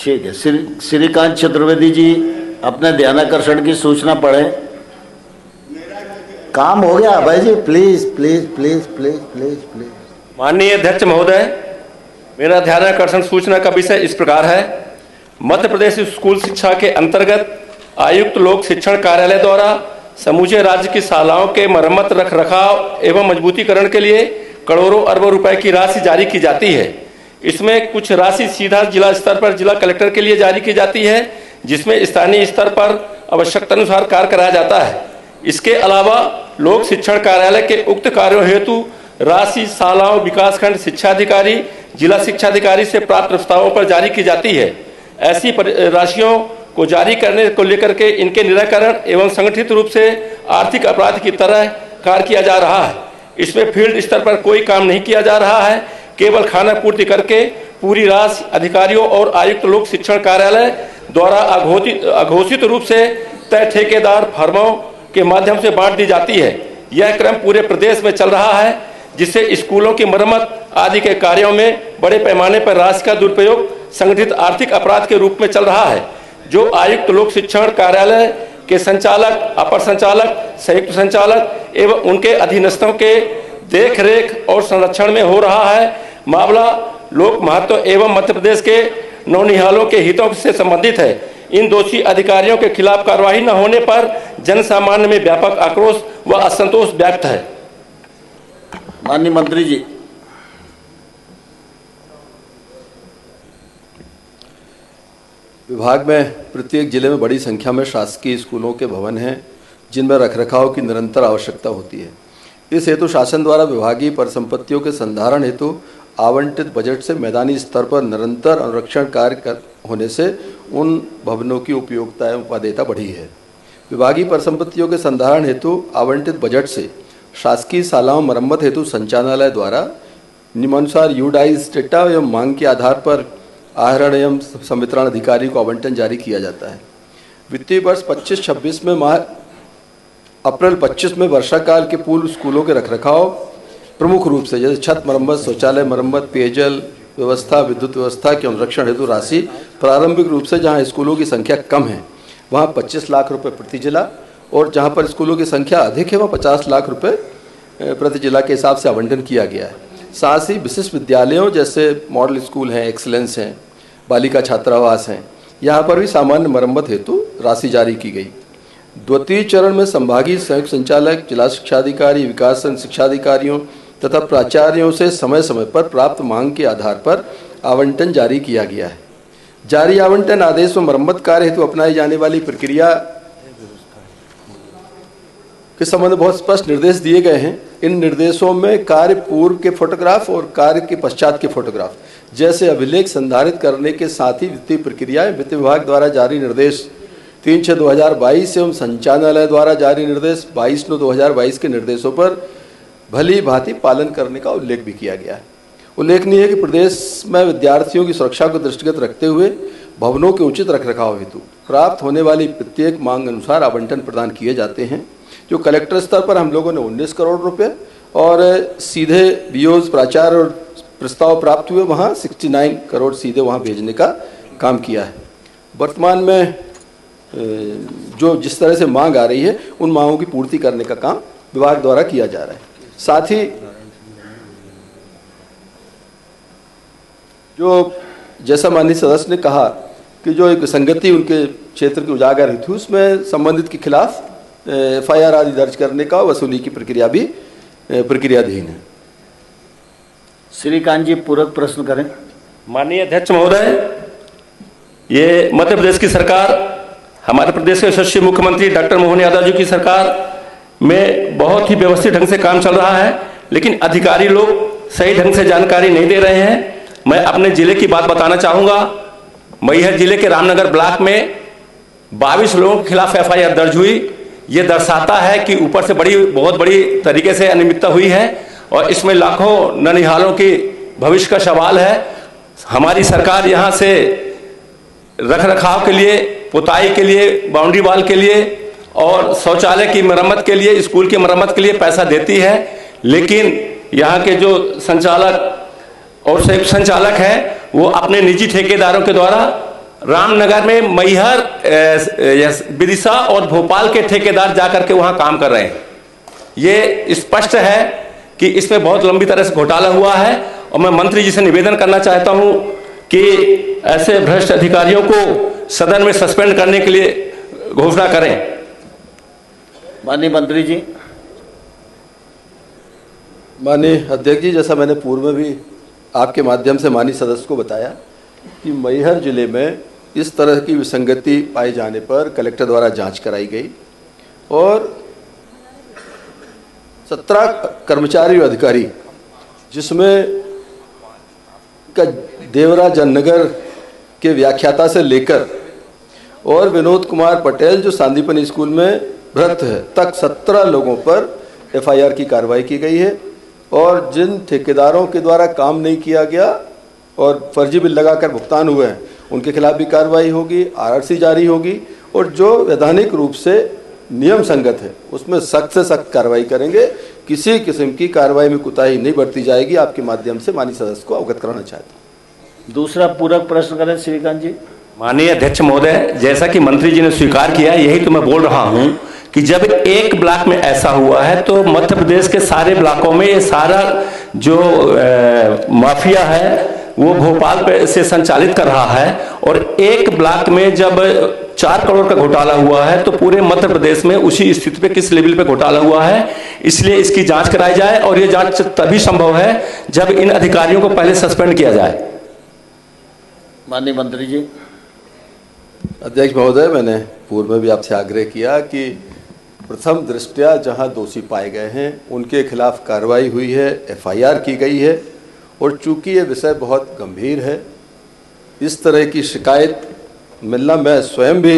ठीक है। श्रीकांत चतुर्वेदी जी अपने ध्यानाकर्षण की सूचना पढ़ें। काम हो गया भाई जी, please please please please please please. माननीय अध्यक्ष महोदय, मेरा ध्यानाकर्षण सूचना का विषय इस प्रकार है। मध्य प्रदेश स्कूल शिक्षा के अंतर्गत आयुक्त लोक शिक्षण कार्यालय द्वारा समूचे राज्य की शालाओं के मरम्मत, रख रखाव एवं मजबूतीकरण के लिए करोड़ों अरबों रुपए की राशि जारी की जाती है। इसमें कुछ राशि सीधा जिला स्तर पर जिला कलेक्टर के लिए जारी की जाती है, जिसमें स्थानीय स्तर पर आवश्यकता अनुसार कार्य कराया जाता है। इसके अलावा लोक शिक्षण कार्यालय के उक्त कार्यों हेतु राशि शालाओं, विकासखंड शिक्षाधिकारी, जिला शिक्षाधिकारी से प्राप्त प्रस्तावों पर जारी की जाती है। ऐसी राशियों को जारी करने को लेकर के इनके निराकरण एवं संगठित रूप से आर्थिक अपराध की तरह कार्य किया जा रहा है। इसमें फील्ड स्तर पर कोई काम नहीं किया जा रहा है, केवल खाना पूर्ति करके पूरी राशि अधिकारियों और आयुक्त लोक शिक्षण कार्यालय द्वारा अघोषित रूप से तय ठेकेदार फर्मों के माध्यम से बांट दी जाती है। यह क्रम पूरे प्रदेश में चल रहा है, जिससे स्कूलों की मरम्मत आदि के कार्यों में बड़े पैमाने पर राशि का दुरुपयोग संगठित आर्थिक अपराध के रूप में चल रहा है, जो आयुक्त लोक शिक्षण कार्यालय के संचालक, अपर संचालक, संयुक्त संचालक एवं उनके अधीनस्थों के देख रेख और संरक्षण में हो रहा है। मामला लोक महत्व एवं मध्य प्रदेश के नौनिहालों के हितों से संबंधित है। इन दोषी अधिकारियों के खिलाफ कार्रवाई न होने पर जन सामान्य में व्यापक आक्रोश व असंतोष व्यक्त है। माननीय मंत्री जी। विभाग में प्रत्येक जिले में बड़ी संख्या में शासकीय स्कूलों के भवन हैं, जिनमें रखरखाव की निरंतर आवश्यकता होती है। इस हेतु शासन द्वारा विभागीय परिसंपत्तियों के संधारण हेतु आवंटित बजट से मैदानी स्तर पर निरंतर अनुरक्षण कार्य होने से उन भवनों की उपयोगिता एवं उपादेयता बढ़ी है। विभागीय परिसंपत्तियों के संधारण हेतु आवंटित बजट से शासकीय शालाओं मरम्मत हेतु संचालनालय द्वारा नियमानुसार यूडाइज डेटा एवं मांग के आधार पर आहरण एवं संवितरण अधिकारी को आवंटन जारी किया जाता है। वित्तीय वर्ष 25-26 में अप्रैल 25 में वर्षा काल के पूर्व स्कूलों के रखरखाव प्रमुख रूप से जैसे छत मरम्मत, शौचालय मरम्मत, पेयजल व्यवस्था, विद्युत व्यवस्था के अनुरक्षण हेतु राशि प्रारंभिक रूप से जहां स्कूलों की संख्या कम है वहां 25 लाख रुपए प्रति जिला, और जहां पर स्कूलों की संख्या अधिक है वहाँ 50 लाख रुपए प्रति जिला के हिसाब से आवंटन किया गया है। साथ ही विशिष्ट विद्यालयों जैसे मॉडल स्कूल हैं, एक्सीलेंस हैं, बालिका छात्रावास हैं, यहाँ पर भी सामान्य मरम्मत हेतु राशि जारी की गई। द्वितीय चरण में संभागीय संयुक्त संचालक, जिला शिक्षाधिकारी, विकासखंड शिक्षाधिकारियों तथा प्राचार्यों से समय समय पर प्राप्त मांग के आधार पर आवंटन जारी किया गया है। जारी आवंटन आदेश व मरम्मत कार्य हेतु अपनाई जाने वाली प्रक्रिया के संबंध में बहुत स्पष्ट निर्देश दिए गए हैं। इन निर्देशों में कार्य पूर्व के फोटोग्राफ और कार्य के पश्चात के फोटोग्राफ जैसे अभिलेख संधारित करने के साथ ही वित्तीय प्रक्रियाएं, वित्त विभाग द्वारा जारी निर्देश 3/6/2022 एवं संचालनालय द्वारा जारी निर्देश 22/9/2022 के निर्देशों पर भली भांति पालन करने का उल्लेख भी किया गया है। उल्लेखनीय है कि प्रदेश में विद्यार्थियों की सुरक्षा को दृष्टिगत रखते हुए भवनों के उचित रखरखाव हेतु प्राप्त होने वाली प्रत्येक मांग अनुसार आवंटन प्रदान किए जाते हैं। जो कलेक्टर स्तर पर हम लोगों ने 19 करोड़ रुपए और सीधे बीओज, प्राचार्य और प्रस्ताव प्राप्त हुए वहाँ 69 करोड़ सीधे वहाँ भेजने का काम किया है। वर्तमान में जो जिस तरह से मांग आ रही है उन मांगों की पूर्ति करने का काम विभाग द्वारा किया जा रहा है। साथ ही जो जैसा माननीय सदस्य ने कहा कि जो एक संगति उनके क्षेत्र की उजागर हुई थी उसमें संबंधित के खिलाफ FIR आदि दर्ज करने का वसूली की प्रक्रिया भी प्रक्रियाधीन है। श्रीकांत जी पूरक प्रश्न करें। माननीय अध्यक्ष महोदय, ये मध्य प्रदेश की सरकार, हमारे प्रदेश के यशस्वी मुख्यमंत्री डॉक्टर मोहन यादव जी की सरकार में बहुत ही व्यवस्थित ढंग से काम चल रहा है, लेकिन अधिकारी लोग सही ढंग से जानकारी नहीं दे रहे हैं। मैं अपने जिले की बात बताना चाहूँगा। मैहर जिले के रामनगर ब्लॉक में 22 लोगों के खिलाफ FIR दर्ज हुई। ये दर्शाता है कि ऊपर से बहुत बड़ी तरीके से अनियमितता हुई है और इसमें लाखों ननिहालों की भविष्य का सवाल है। हमारी सरकार यहाँ से रखरखाव के लिए, पुताई के लिए, बाउंड्री वॉल के लिए और शौचालय की मरम्मत के लिए, स्कूल की मरम्मत के लिए पैसा देती है, लेकिन यहाँ के जो संचालक और संचालक हैं वो अपने निजी ठेकेदारों के द्वारा रामनगर में मैहर, विदिशा और भोपाल के ठेकेदार जाकर के वहां काम कर रहे हैं। ये स्पष्ट है कि इसमें बहुत लंबी तरह से घोटाला हुआ है और मैं मंत्री जी से निवेदन करना चाहता हूं कि ऐसे भ्रष्ट अधिकारियों को सदन में सस्पेंड करने के लिए घोषणा करें। माननीय मंत्री जी। माननीय अध्यक्ष जी, जैसा मैंने पूर्व में भी आपके माध्यम से माननीय सदस्य को बताया कि मैहर जिले में इस तरह की विसंगति पाए जाने पर कलेक्टर द्वारा जांच कराई गई और 17 कर्मचारी और अधिकारी, जिसमें का देवरा जननगर के व्याख्याता से लेकर और विनोद कुमार पटेल जो सांदीपनि स्कूल में भ्रष्ट है तक 17 लोगों पर एफआईआर की कार्रवाई की गई है। और जिन ठेकेदारों के द्वारा काम नहीं किया गया और फर्जी बिल लगाकर भुगतान हुए हैं उनके खिलाफ भी कार्रवाई होगी, आरआरसी जारी होगी और जो वैधानिक रूप से नियम संगत है उसमें सख्त से सख्त कार्रवाई करेंगे। किसी किस्म की कार्रवाई में कोताही नहीं बरती जाएगी। आपके माध्यम से माननीय सदस्य को अवगत कराना चाहता हूँ। दूसरा पूरक प्रश्न करें श्रीकांत जी। माननीय अध्यक्ष महोदय, जैसा कि मंत्री जी ने स्वीकार किया, यही तो मैं बोल रहा हूं कि जब एक ब्लॉक में ऐसा हुआ है तो मध्य प्रदेश के सारे ब्लॉकों में ये सारा जो माफिया है वो भोपाल पे से संचालित कर रहा है और एक ब्लॉक में जब 4 करोड़ का घोटाला हुआ है तो पूरे मध्य प्रदेश में उसी स्थिति पे किस लेवल पे घोटाला हुआ है, इसलिए इसकी जांच कराई जाए और ये जांच तभी संभव है जब इन अधिकारियों को पहले सस्पेंड किया जाए। माननीय मंत्री जी। अध्यक्ष महोदय, मैंने पूर्व में भी आपसे आग्रह किया कि प्रथम दृष्टया जहां दोषी पाए गए हैं उनके खिलाफ कार्रवाई हुई है, एफआईआर की गई है और चूंकि ये विषय बहुत गंभीर है, इस तरह की शिकायत मिलना, मैं स्वयं भी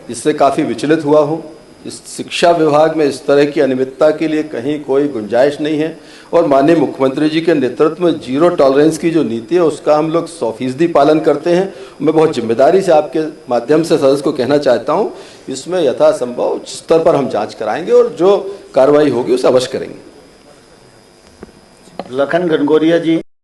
इससे काफ़ी विचलित हुआ हूँ। इस शिक्षा विभाग में इस तरह की अनियमितता के लिए कहीं कोई गुंजाइश नहीं है और माननीय मुख्यमंत्री जी के नेतृत्व में जीरो टॉलरेंस की जो नीति है उसका हम लोग 100% पालन करते हैं। मैं बहुत जिम्मेदारी से आपके माध्यम से सदस्य को कहना चाहता हूँ, इसमें यथासंभव स्तर पर हम जांच कराएंगे और जो कार्रवाई होगी उसे अवश्य करेंगे। लखन घनघोरिया जी।